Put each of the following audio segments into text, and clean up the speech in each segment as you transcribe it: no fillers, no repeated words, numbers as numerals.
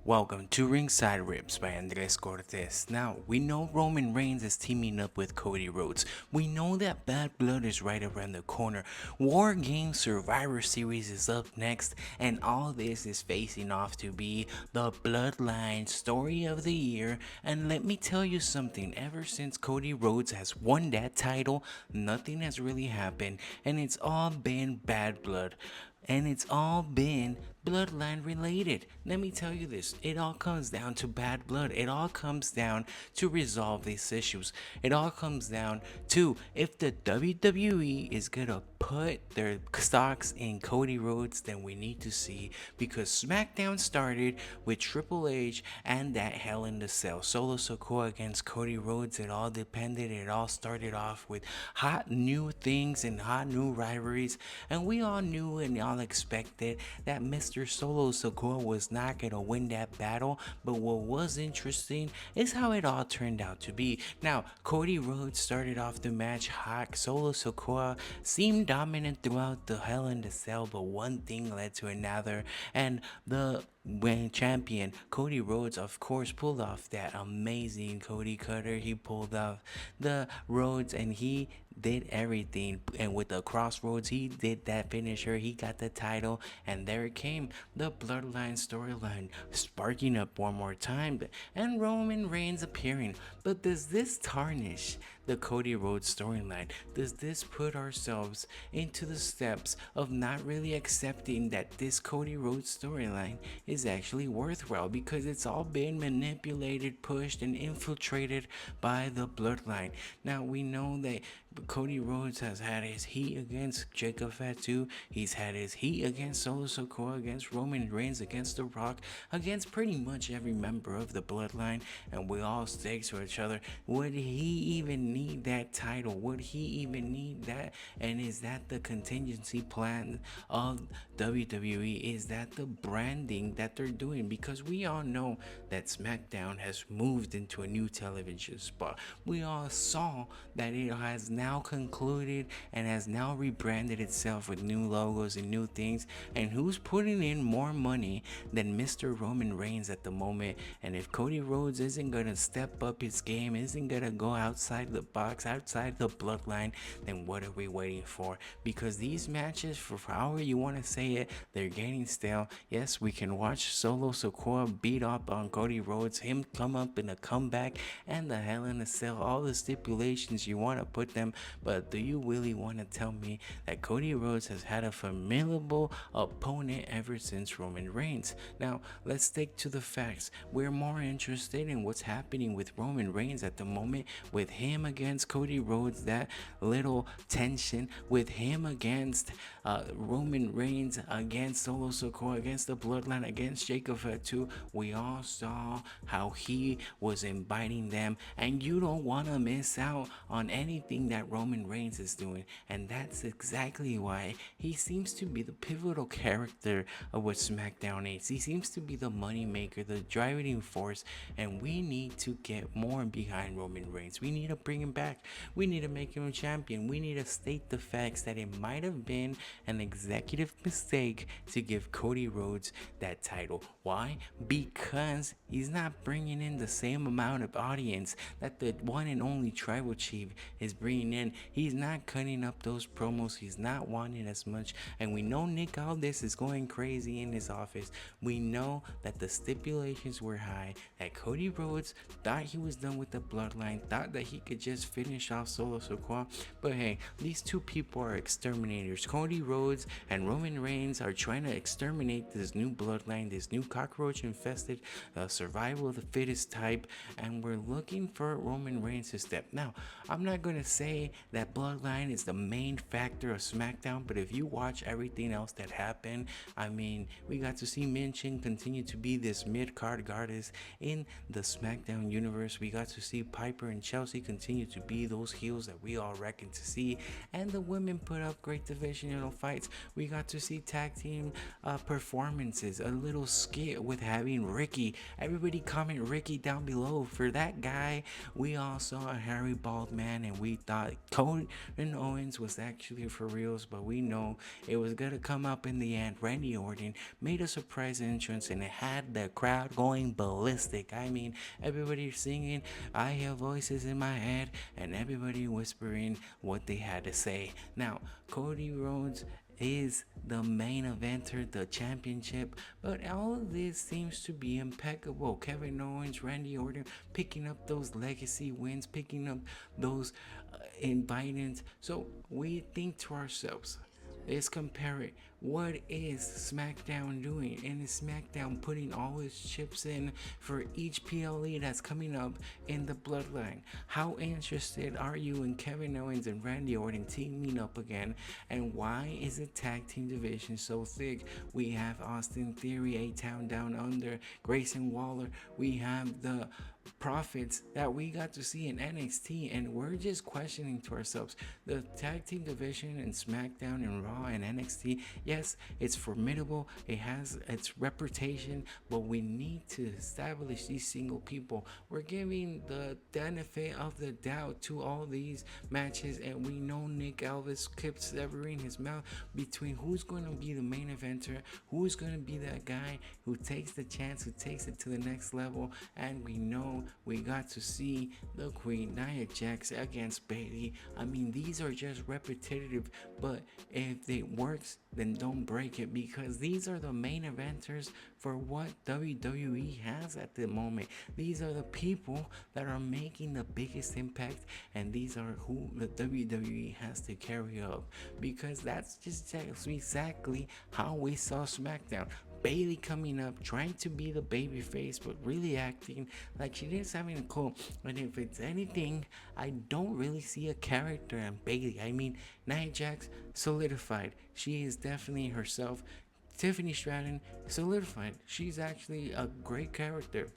Welcome to Ringside Riffs by Andres Cortes. Now, we know Roman Reigns is teaming up with Cody Rhodes. We know that Bad Blood is right around the corner. War Games Survivor Series is up next, and all this is facing off to be the Bloodline Story of the Year. And let me tell you something, ever since Cody Rhodes has won that title, nothing has really happened, and it's all been Bad Blood. And it's all been bloodline related. Let me tell you this, it all comes down to bad blood. It all comes down to resolve these issues. It all comes down to if the WWE is gonna put their stocks in Cody Rhodes, then we need to see, because Smackdown started with Triple H and that Hell in the Cell. Solo Sikoa against Cody Rhodes, it all started off with hot new things and hot new rivalries, and we all knew and all expected that Mr. Solo Sikoa was not gonna win that battle. But what was interesting is how it all turned out to be. Now, Cody Rhodes started off the match hot. Solo Sikoa seemed dominant throughout the Hell in the Cell, but one thing led to another, and the when champion Cody Rhodes, of course, pulled off that amazing Cody Cutter. He pulled off the Rhodes and he did everything. And with the Crossroads, he did that finisher. He got the title, and there it came, the Bloodline storyline sparking up one more time, and Roman Reigns appearing. But does this tarnish the Cody Rhodes storyline? Does this put ourselves into the steps of not really accepting that this Cody Rhodes storyline is actually worthwhile, because it's all been manipulated, pushed, and infiltrated by the Bloodline? Now, we know that Cody Rhodes has had his heat against Jacob Fatu. He's had his heat against Solo Sikoa, against Roman Reigns, against The Rock, against pretty much every member of the Bloodline, and we all stick to each other. Would he even need that title? Would he even need that? And is that the contingency plan of WWE? Is that the branding that they're doing? Because we all know that Smackdown has moved into a new television spot. We all saw that it has now concluded and has now rebranded itself with new logos and new things. And who's putting in more money than Mr. Roman Reigns at the moment? And if Cody Rhodes isn't gonna step up his game, isn't gonna go outside the box, outside the Bloodline, then what are we waiting for? Because these matches, for however you want to say it, they're getting stale. Yes, we can watch Solo Sikoa beat up on Cody Rhodes, him come up in a comeback, and the Hell in a Cell, all the stipulations you want to put them, but do you really want to tell me that Cody Rhodes has had a formidable opponent ever since Roman Reigns? Now, let's stick to the facts. We're more interested in what's happening with Roman Reigns at the moment, with him against Cody Rhodes, that little tension, with him against Roman Reigns, against Solo Sikoa, against the Bloodline, against Jacob Fatu. We all saw how he was inviting them, and you don't want to miss out on anything that Roman Reigns is doing. And that's exactly why he seems to be the pivotal character of what SmackDown is. He seems to be the money maker, the driving force, and we need to get more behind Roman Reigns. We need to bring him back. We need to make him a champion. We need to state the facts that it might have been an executive mistake to give Cody Rhodes that title. Why? Because he's not bringing in the same amount of audience that the one and only tribal chief is bringing in. He's not cutting up those promos. He's not wanting as much. And we know Nick Aldis is going crazy in his office. We know that the stipulations were high, that Cody Rhodes thought he was done with the Bloodline, thought that he could just finish off Solo Sikoa. But hey, these two people are exterminators. Cody Rhodes and Roman Reigns are trying to exterminate this new Bloodline, this new cockroach infested survival of the fittest type, and we're looking for Roman Reigns to step. Now, I'm not going to say that Bloodline is the main factor of SmackDown, but if you watch everything else that happened, I mean, we got to see Minchin continue to be this mid-card goddess in the SmackDown universe. We got to see Piper and Chelsea continue to be those heels that we all reckon to see, and the women put up great divisional fights. We got to see tag team performances, a little skit with having Ricky. Everybody comment Ricky down below. For that guy, we all saw a hairy bald man, and we thought Cody and Owens was actually for reals, but we know it was gonna come up in the end. Randy Orton made a surprise entrance and it had the crowd going ballistic. I mean, everybody singing, I hear voices in my head, and everybody whispering what they had to say. Now, Cody Rhodes is the main eventer, the championship, but all of this seems to be impeccable. Kevin Owens, Randy Orton picking up those legacy wins, picking up those invitings. So we think to ourselves, let's compare it. What is SmackDown doing? And is SmackDown putting all its chips in for each PLE that's coming up in the Bloodline? How interested are you in Kevin Owens and Randy Orton teaming up again? And why is the tag team division so thick? We have Austin Theory, A-Town Down Under, Grayson Waller. We have the profits that we got to see in NXT, and we're just questioning to ourselves the tag team division in SmackDown and Raw and NXT. Yes, it's formidable, it has its reputation, but we need to establish these single people. We're giving the benefit of the doubt to all these matches, and we know Nick Elvis kept severing his mouth between who's going to be the main eventer, who's going to be that guy who takes the chance, who takes it to the next level. And we know we got to see the Queen, Nia Jax against Bayley. I mean, these are just repetitive, but if it works, then don't break it, because these are the main eventers for what WWE has at the moment. These are the people that are making the biggest impact, and these are who the WWE has to carry up, because that's just exactly how we saw SmackDown. Bayley coming up, trying to be the baby face, but really acting like she didn't have any cool. And if it's anything, I don't really see a character in Bayley. I mean, Nia Jax solidified. She is definitely herself. Tiffany Stratton solidified. She's actually a great character.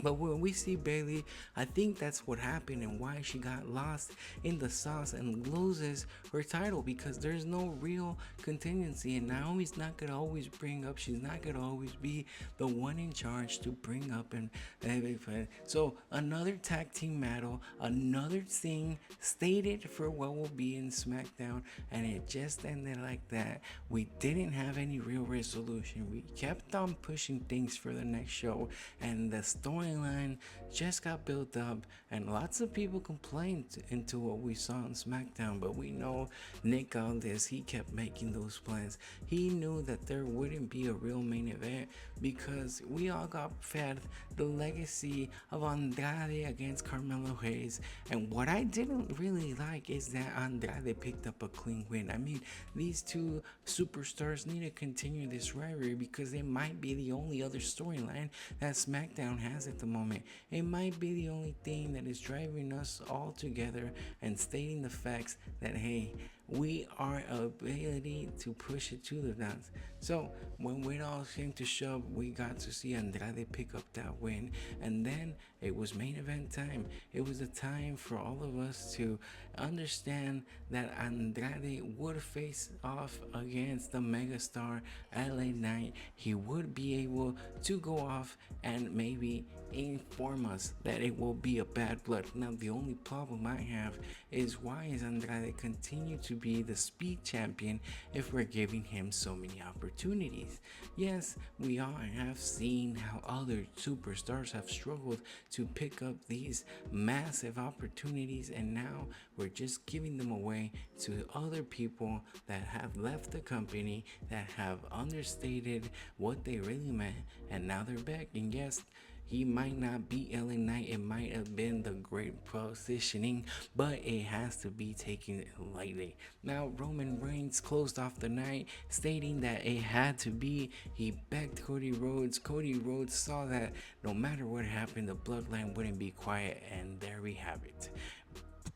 But when we see Bayley, I think that's what happened and why she got lost in the sauce and loses her title, because there's no real contingency, and Naomi's not gonna always bring up. She's not gonna always be the one in charge to bring up and everything. So another tag team battle, another thing stated for what will be in SmackDown, and it just ended like that. We didn't have any real resolution. We kept on pushing things for the next show, and the storyline just got built up, and lots of people complained into what we saw on SmackDown. But we know Nick Aldis, he kept making those plans. He knew that there wouldn't be a real main event, because we all got fed the legacy of Andrade against Carmelo Hayes. And what I didn't really like is that Andrade picked up a clean win. I mean, these two superstars need to continue this rivalry, because it might be the only other storyline that SmackDown has at the moment. It might be the only thing that is driving us all together and stating the facts that, hey, we are ability to push it to the dance. So when it all came to shove, we got to see Andrade pick up that win, and then it was main event time. It was a time for all of us to understand that Andrade would face off against the megastar LA Knight. He would be able to go off and maybe inform us that it will be a bad blood. Now the only problem I have is, why is Andrade continue to be the speed champion if we're giving him so many opportunities? Yes, we all have seen how other superstars have struggled to pick up these massive opportunities, and now we're just giving them away to other people that have left the company, that have understated what they really meant, and now they're back. And yes, he might not be LA Knight, it might have been the great positioning, but it has to be taken lightly. Now, Roman Reigns closed off the night, stating that it had to be. He begged Cody Rhodes. Cody Rhodes saw that no matter what happened, the Bloodline wouldn't be quiet, and there we have it.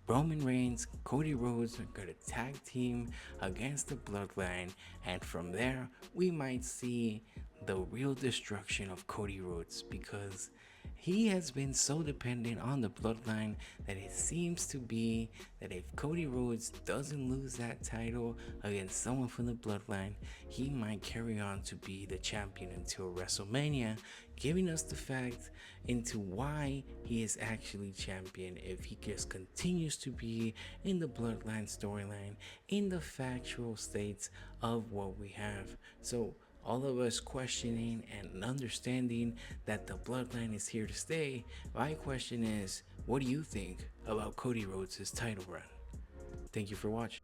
Roman Reigns, Cody Rhodes are going to tag team against the Bloodline, and from there, we might see the real destruction of Cody Rhodes, because he has been so dependent on the bloodline that it seems to be that if Cody Rhodes doesn't lose that title against someone from the bloodline, he might carry on to be the champion until WrestleMania, giving us the fact into why he is actually champion if he just continues to be in the bloodline storyline in the factual states of what we have. So all of us questioning and understanding that the bloodline is here to stay, my question is, what do you think about Cody Rhodes' title run? Thank you for watching.